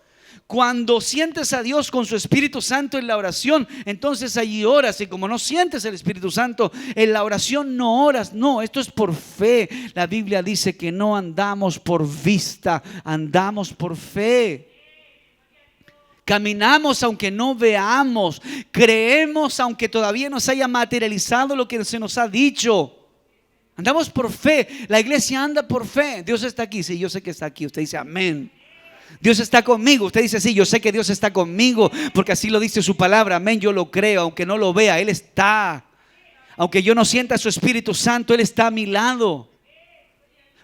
Speaker 1: Cuando sientes a Dios con su Espíritu Santo en la oración, entonces allí oras. Y como no sientes el Espíritu Santo en la oración, no oras. No, esto es por fe. La Biblia dice que no andamos por vista, andamos por fe. Caminamos aunque no veamos, creemos aunque todavía no se haya materializado lo que se nos ha dicho. Andamos por fe, la iglesia anda por fe. Dios está aquí, sí, yo sé que está aquí. Usted dice amén. Dios está conmigo, usted dice: sí, yo sé que Dios está conmigo, porque así lo dice su palabra. Amén, yo lo creo, aunque no lo vea, Él está. Aunque yo no sienta su Espíritu Santo, Él está a mi lado.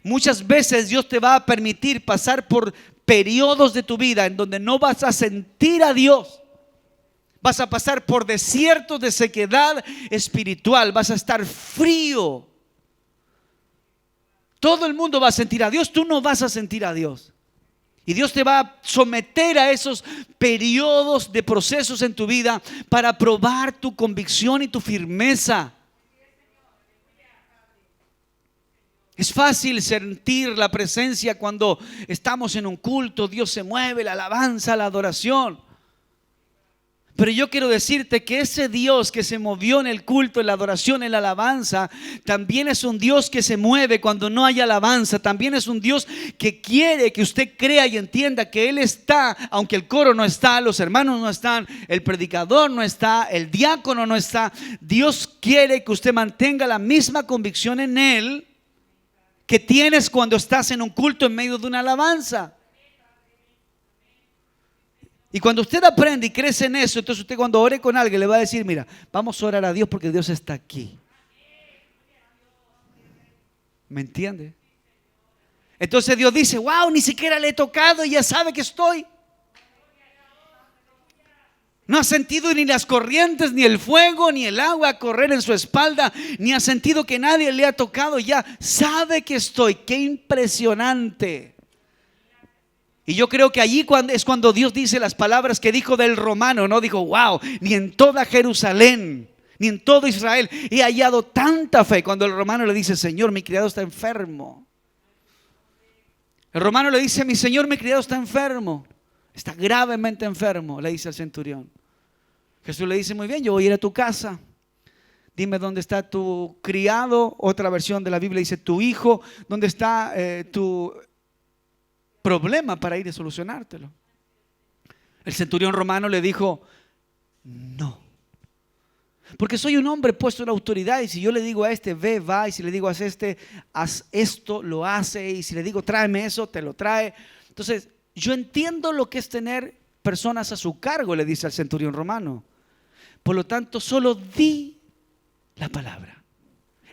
Speaker 1: Muchas veces Dios te va a permitir pasar por periodos de tu vida en donde no vas a sentir a Dios. Vas a pasar por desiertos de sequedad espiritual. Vas a estar frío. Todo el mundo va a sentir a Dios, tú no vas a sentir a Dios. Y Dios te va a someter a esos periodos de procesos en tu vida para probar tu convicción y tu firmeza. Es fácil sentir la presencia cuando estamos en un culto, Dios se mueve, la alabanza, la adoración. Pero yo quiero decirte que ese Dios que se movió en el culto, en la adoración, en la alabanza, también es un Dios que se mueve cuando no hay alabanza. También es un Dios que quiere que usted crea y entienda que Él está, aunque el coro no está, los hermanos no están, el predicador no está, el diácono no está. Dios quiere que usted mantenga la misma convicción en Él que tienes cuando estás en un culto en medio de una alabanza. Y cuando usted aprende y crece en eso, entonces usted cuando ore con alguien le va a decir: mira, vamos a orar a Dios porque Dios está aquí. ¿Me entiende? Entonces Dios dice: wow, ni siquiera le he tocado y ya sabe que estoy. No ha sentido ni las corrientes, ni el fuego, ni el agua correr en su espalda, ni ha sentido que nadie le ha tocado, ya sabe que estoy. ¡Qué impresionante! Y yo creo que allí es cuando Dios dice las palabras que dijo del romano. No dijo: wow, ni en toda Jerusalén, ni en todo Israel he hallado tanta fe. Cuando el romano le dice: Señor, mi criado está enfermo. El romano le dice: mi Señor, mi criado está enfermo. Está gravemente enfermo, le dice al centurión. Jesús le dice: muy bien, yo voy a ir a tu casa. Dime dónde está tu criado. Otra versión de la Biblia dice: tu hijo. ¿Dónde está tu problema para ir a solucionártelo? El centurión romano le dijo: no, porque soy un hombre puesto en autoridad, y si yo le digo a este ve, va, y si le digo a este haz esto, lo hace, y si le digo tráeme eso, te lo trae. Entonces yo entiendo lo que es tener personas a su cargo, le dice al centurión romano. Por lo tanto, solo di la palabra.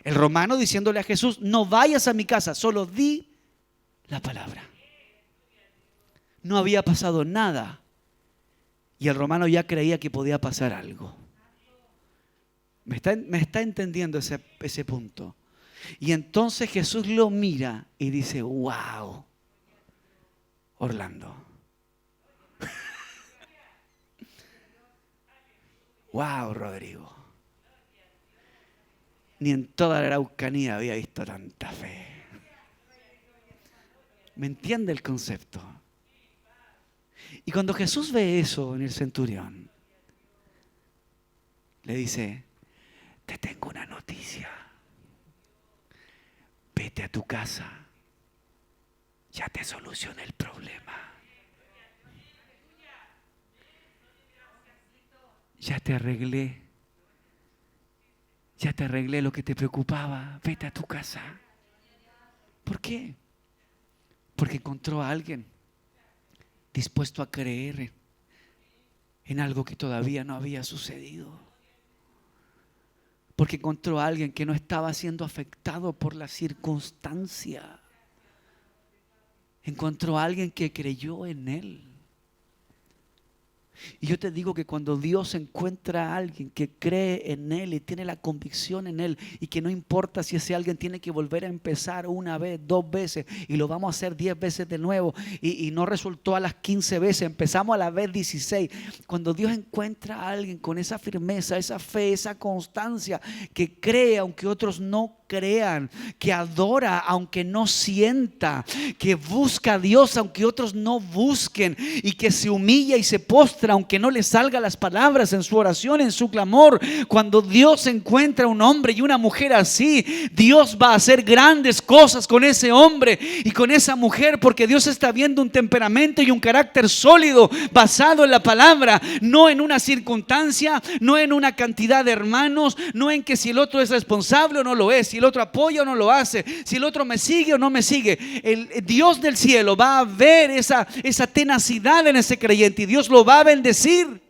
Speaker 1: El romano diciéndole a Jesús: no vayas a mi casa, solo di la palabra. No había pasado nada y el romano ya creía que podía pasar algo. ¿Me está entendiendo ese punto? Y entonces Jesús lo mira y dice: wow, Orlando. Wow, Rodrigo. Ni en toda la Araucanía había visto tanta fe. ¿Me entiende el concepto? Y cuando Jesús ve eso en el centurión, le dice: te tengo una noticia. Vete a tu casa. Ya te solucioné el problema. Ya te arreglé. Ya te arreglé lo que te preocupaba. Vete a tu casa. ¿Por qué? Porque encontró a alguien dispuesto a creer en algo que todavía no había sucedido. Porque encontró a alguien que no estaba siendo afectado por la circunstancia. Encontró a alguien que creyó en él. Y yo te digo que cuando Dios encuentra a alguien que cree en Él y tiene la convicción en Él, y que no importa si ese alguien tiene que volver a empezar una vez, 2 veces, y lo vamos a hacer 10 veces de nuevo, y no resultó a las 15 veces, empezamos a la vez 16. Cuando Dios encuentra a alguien con esa firmeza, esa fe, esa constancia, que cree aunque otros no crean, que adora aunque no sienta, que busca a Dios aunque otros no busquen, y que se humilla y se postra aunque no le salgan las palabras en su oración, en su clamor. Cuando Dios encuentra un hombre y una mujer así, Dios va a hacer grandes cosas con ese hombre y con esa mujer, porque Dios está viendo un temperamento y un carácter sólido basado en la palabra, no en una circunstancia, no en una cantidad de hermanos, no en que si el otro es responsable o no lo es, si el otro apoya o no lo hace, si el otro me sigue o no me sigue. El Dios del cielo va a ver esa tenacidad en ese creyente, y Dios lo va a bendecir.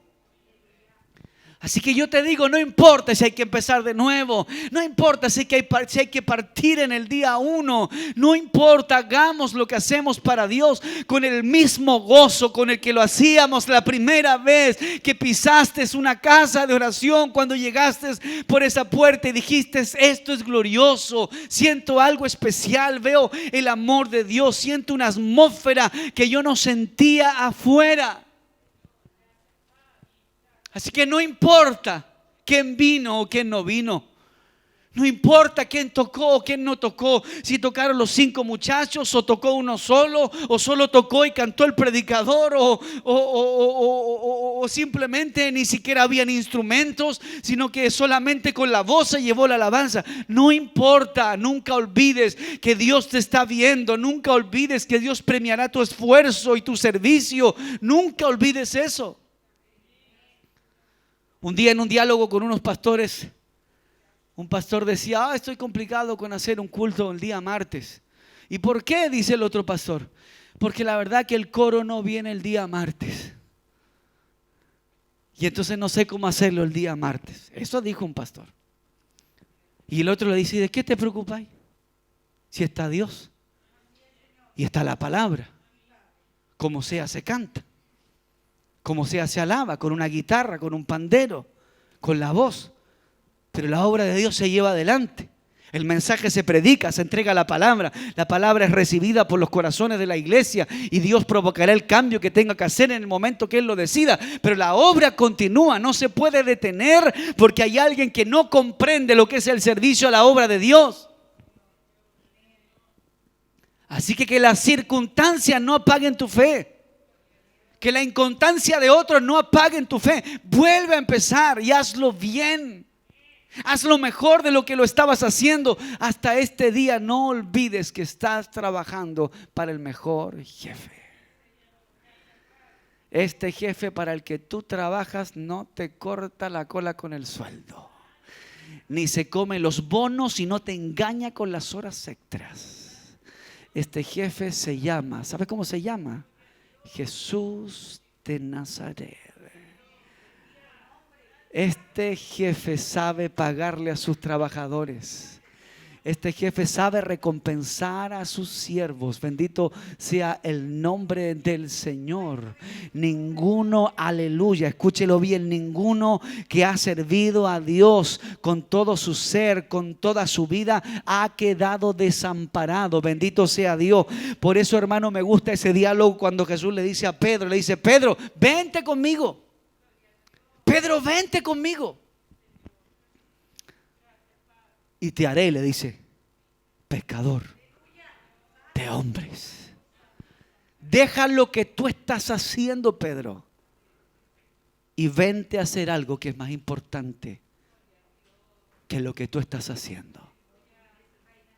Speaker 1: Así que yo te digo, no importa si hay que empezar de nuevo, no importa si hay que partir en el día 1, no importa, hagamos lo que hacemos para Dios con el mismo gozo con el que lo hacíamos la primera vez que pisaste una casa de oración, cuando llegaste por esa puerta y dijiste, esto es glorioso, siento algo especial, veo el amor de Dios, siento una atmósfera que yo no sentía afuera. Así que no importa quién vino o quién no vino. No importa quién tocó o quién no tocó. Si tocaron los 5 muchachos o tocó uno solo, o solo tocó y cantó el predicador, o simplemente ni siquiera habían instrumentos, sino que solamente con la voz se llevó la alabanza. No importa, nunca olvides que Dios te está viendo. Nunca olvides que Dios premiará tu esfuerzo y tu servicio. Nunca olvides eso. Un día en un diálogo con unos pastores, un pastor decía, estoy complicado con hacer un culto el día martes. ¿Y por qué? Dice el otro pastor. Porque la verdad que el coro no viene el día martes. Y entonces no sé cómo hacerlo el día martes. Eso dijo un pastor. Y el otro le dice, ¿de qué te preocupáis? Si está Dios y está la palabra, como sea se canta. Como sea se alaba, con una guitarra, con un pandero, con la voz. Pero la obra de Dios se lleva adelante. El mensaje se predica, se entrega la palabra. La palabra es recibida por los corazones de la iglesia y Dios provocará el cambio que tenga que hacer en el momento que Él lo decida. Pero la obra continúa, no se puede detener porque hay alguien que no comprende lo que es el servicio a la obra de Dios. Así que las circunstancias no apaguen tu fe. Que la inconstancia de otros no apaguen tu fe. Vuelve a empezar y hazlo bien. Hazlo mejor de lo que lo estabas haciendo hasta este día. No olvides que estás trabajando para el mejor jefe. Este jefe para el que tú trabajas no te corta la cola con el sueldo, ni se come los bonos y no te engaña con las horas extras. Este jefe se llama, ¿sabe cómo se llama? Jesús de Nazaret. Este jefe sabe pagarle a sus trabajadores. Este jefe sabe recompensar a sus siervos. Bendito sea el nombre del Señor. Ninguno, aleluya, escúchelo bien, ninguno que ha servido a Dios con todo su ser, con toda su vida, ha quedado desamparado. Bendito sea Dios. Por eso, hermano, me gusta ese diálogo cuando Jesús le dice a Pedro, le dice, Pedro, vente conmigo. Pedro, vente conmigo. Y te haré, le dice, pescador de hombres. Deja lo que tú estás haciendo, Pedro, y vente a hacer algo que es más importante que lo que tú estás haciendo.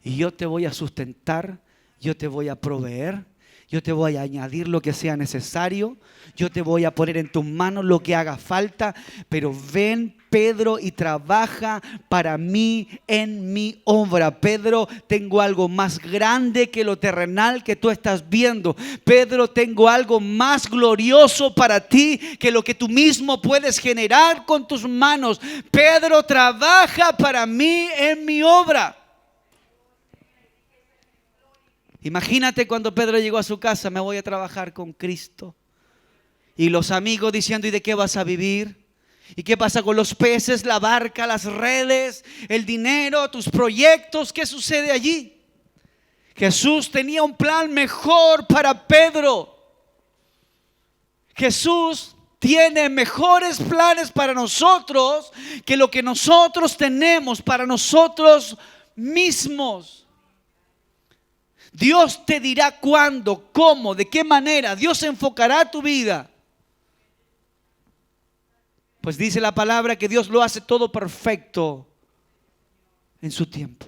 Speaker 1: Y yo te voy a sustentar, yo te voy a proveer, yo te voy a añadir lo que sea necesario, yo te voy a poner en tus manos lo que haga falta, pero ven, Pedro, y trabaja para mí en mi obra. Pedro, tengo algo más grande que lo terrenal que tú estás viendo. Pedro, tengo algo más glorioso para ti que lo que tú mismo puedes generar con tus manos. Pedro, trabaja para mí en mi obra. Imagínate cuando Pedro llegó a su casa, me voy a trabajar con Cristo. Y los amigos diciendo, ¿y de qué vas a vivir? ¿Y qué pasa con los peces, la barca, las redes, el dinero, tus proyectos? ¿Qué sucede allí? Jesús tenía un plan mejor para Pedro. Jesús tiene mejores planes para nosotros que lo que nosotros tenemos para nosotros mismos. Dios te dirá cuándo, cómo, de qué manera. Dios enfocará tu vida. Pues dice la palabra que Dios lo hace todo perfecto en su tiempo.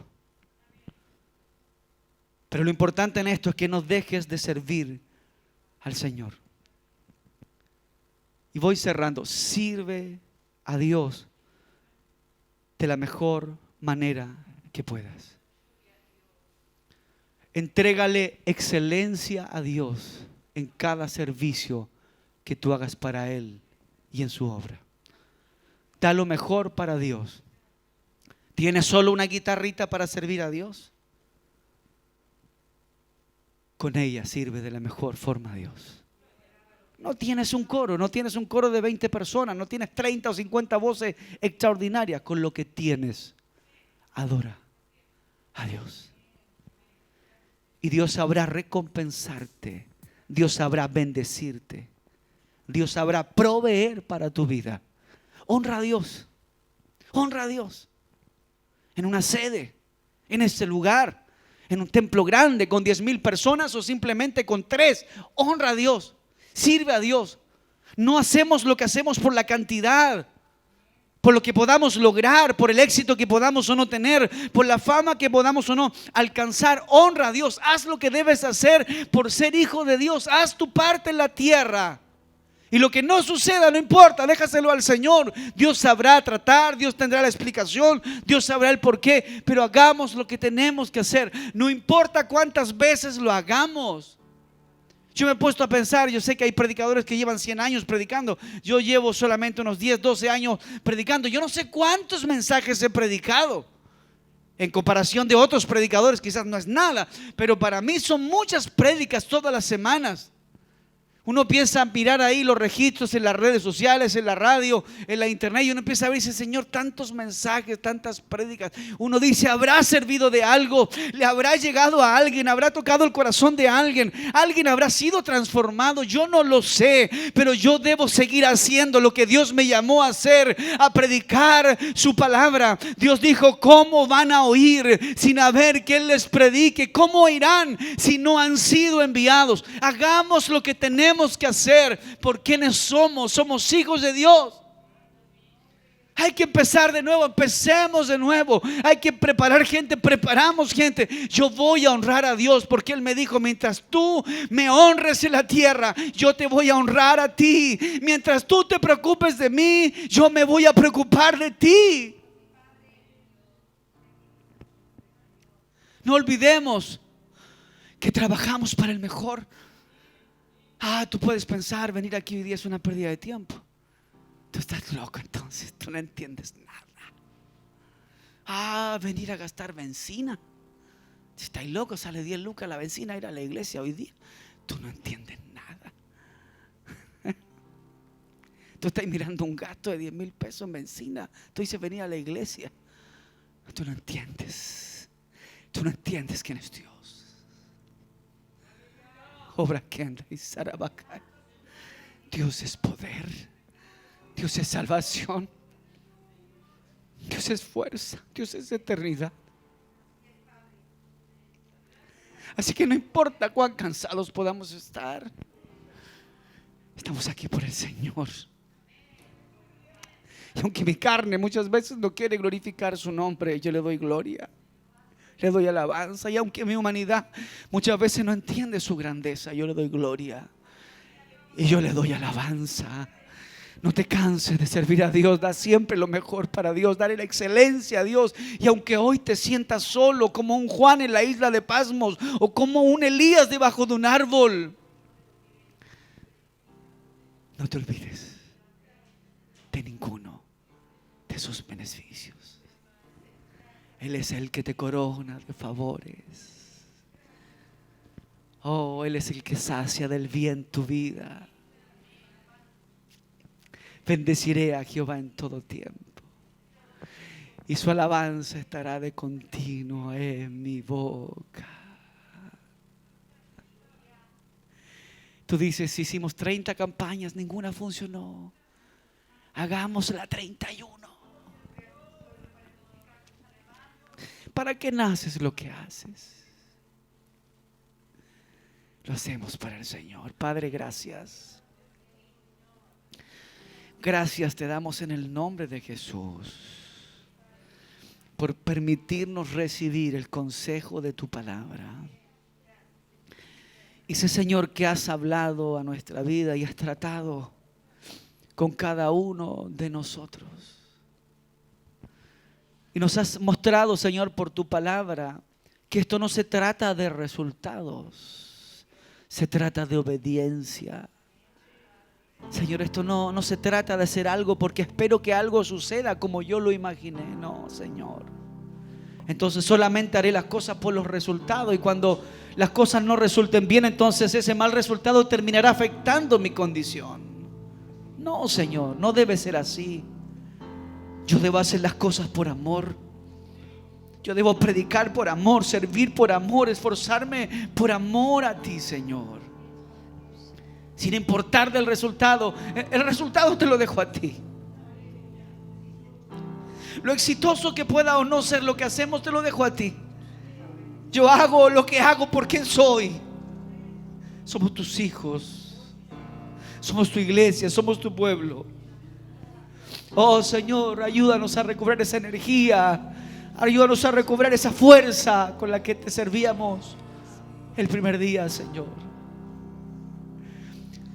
Speaker 1: Pero lo importante en esto es que no dejes de servir al Señor. Y voy cerrando. Sirve a Dios de la mejor manera que puedas. Entrégale excelencia a Dios en cada servicio que tú hagas para Él y en su obra. Da lo mejor para Dios. ¿Tienes solo una guitarrita para servir a Dios? Con ella sirve de la mejor forma a Dios. No tienes un coro, no tienes un coro de 20 personas, no tienes 30 o 50 voces extraordinarias. Con lo que tienes, adora a Dios. Y Dios sabrá recompensarte. Dios sabrá bendecirte. Dios sabrá proveer para tu vida. Honra a Dios. Honra a Dios. En una sede, en este lugar, en un templo grande con 10,000 personas o simplemente con 3. Honra a Dios. Sirve a Dios. No hacemos lo que hacemos por la cantidad, por lo que podamos lograr, por el éxito que podamos o no tener, por la fama que podamos o no alcanzar. Honra a Dios. Haz lo que debes hacer por ser hijo de Dios. Haz tu parte en la tierra. Y lo que no suceda no importa, déjaselo al Señor. Dios sabrá tratar, Dios tendrá la explicación, Dios sabrá el porqué, pero hagamos lo que tenemos que hacer. No importa cuántas veces lo hagamos. Yo me he puesto a pensar, yo sé que hay predicadores que llevan 100 años predicando. Yo llevo solamente unos 10, 12 años predicando. Yo no sé cuántos mensajes he predicado. En comparación de otros predicadores quizás no es nada, pero para mí son muchas prédicas todas las semanas. Uno empieza a mirar ahí los registros en las redes sociales, en la radio, en la internet, y uno empieza a ver y dice: Señor, tantos mensajes, tantas prédicas. Uno dice: ¿habrá servido de algo? ¿Le habrá llegado a alguien? ¿Habrá tocado el corazón de alguien? ¿Alguien habrá sido transformado? Yo no lo sé, pero yo debo seguir haciendo lo que Dios me llamó a hacer, a predicar su palabra. Dios dijo: ¿cómo van a oír sin haber quien les predique? ¿Cómo oirán si no han sido enviados? Hagamos lo que tenemos que hacer por quienes somos hijos de Dios. Hay que empezar de nuevo, empecemos de nuevo. Hay que preparar gente, preparamos gente. Yo voy a honrar a Dios porque Él me dijo: mientras tú me honres en la tierra, yo te voy a honrar a ti. Mientras tú te preocupes de mí, yo me voy a preocupar de ti. No olvidemos que trabajamos para el mejor. Tú puedes pensar: venir aquí hoy día es una pérdida de tiempo. Tú estás loco, entonces tú no entiendes nada. Venir a gastar benzina. Si estás loco, sale 10 lucas la benzina, ir a la iglesia hoy día. Tú no entiendes nada. Tú estás mirando un gasto de 10,000 pesos en benzina. Tú dices: venir a la iglesia. Tú no entiendes. Tú no entiendes quién es Dios. Obra que anda y Sarabacay. Dios es poder. Dios es salvación. Dios es fuerza. Dios es eternidad. Así que no importa cuán cansados podamos estar, estamos aquí por el Señor. Y aunque mi carne muchas veces no quiere glorificar su nombre, yo le doy gloria, le doy alabanza. Y aunque mi humanidad muchas veces no entiende su grandeza, yo le doy gloria y yo le doy alabanza. No te canses de servir a Dios. Da siempre lo mejor para Dios. Dale la excelencia a Dios. Y aunque hoy te sientas solo, como un Juan en la isla de Pasmos, o como un Elías debajo de un árbol, no te olvides de ninguno de sus beneficios. Él es el que te corona de favores. Él es el que sacia del bien tu vida. Bendeciré a Jehová en todo tiempo, y su alabanza estará de continuo en mi boca. Tú dices: hicimos 30 campañas, ninguna funcionó. Hagamos la 31. ¿Para qué naces lo que haces? Lo hacemos para el Señor. Padre, gracias. Gracias te damos en el nombre de Jesús por permitirnos recibir el consejo de tu palabra. Y sé, Señor, que has hablado a nuestra vida y has tratado con cada uno de nosotros. Y nos has mostrado, Señor, por tu palabra, que esto no se trata de resultados, se trata de obediencia. Señor, esto no se trata de hacer algo porque espero que algo suceda como yo lo imaginé. No, Señor. Entonces solamente haré las cosas por los resultados, y cuando las cosas no resulten bien, entonces ese mal resultado terminará afectando mi condición. No, Señor, no debe ser así. Yo debo hacer las cosas por amor. Yo debo predicar por amor, servir por amor, esforzarme por amor a ti, Señor. Sin importar del resultado. El resultado te lo dejo a ti. Lo exitoso que pueda o no ser lo que hacemos, te lo dejo a ti. Yo hago lo que hago por quien soy. Somos tus hijos. Somos tu iglesia, somos tu pueblo. Oh Señor, ayúdanos a recobrar esa energía. Ayúdanos a recobrar esa fuerza con la que te servíamos el primer día, Señor.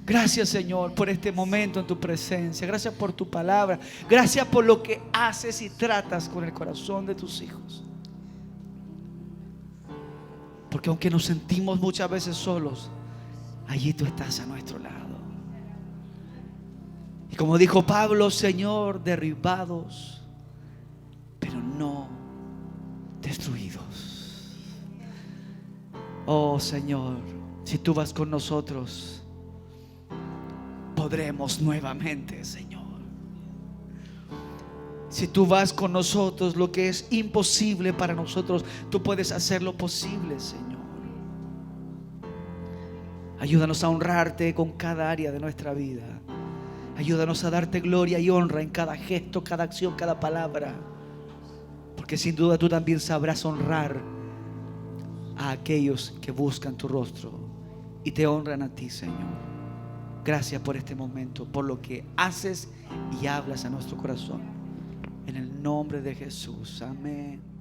Speaker 1: Gracias, Señor, por este momento en tu presencia. Gracias por tu palabra. Gracias por lo que haces y tratas con el corazón de tus hijos. Porque aunque nos sentimos muchas veces solos, allí tú estás a nuestro lado. Y como dijo Pablo, Señor, derribados, pero no destruidos. Oh Señor, si tú vas con nosotros, podremos nuevamente, Señor. Si tú vas con nosotros, lo que es imposible para nosotros, tú puedes hacerlo posible, Señor. Ayúdanos a honrarte con cada área de nuestra vida. Ayúdanos a darte gloria y honra en cada gesto, cada acción, cada palabra. Porque sin duda tú también sabrás honrar a aquellos que buscan tu rostro y te honran a ti, Señor. Gracias por este momento, por lo que haces y hablas a nuestro corazón. En el nombre de Jesús. Amén.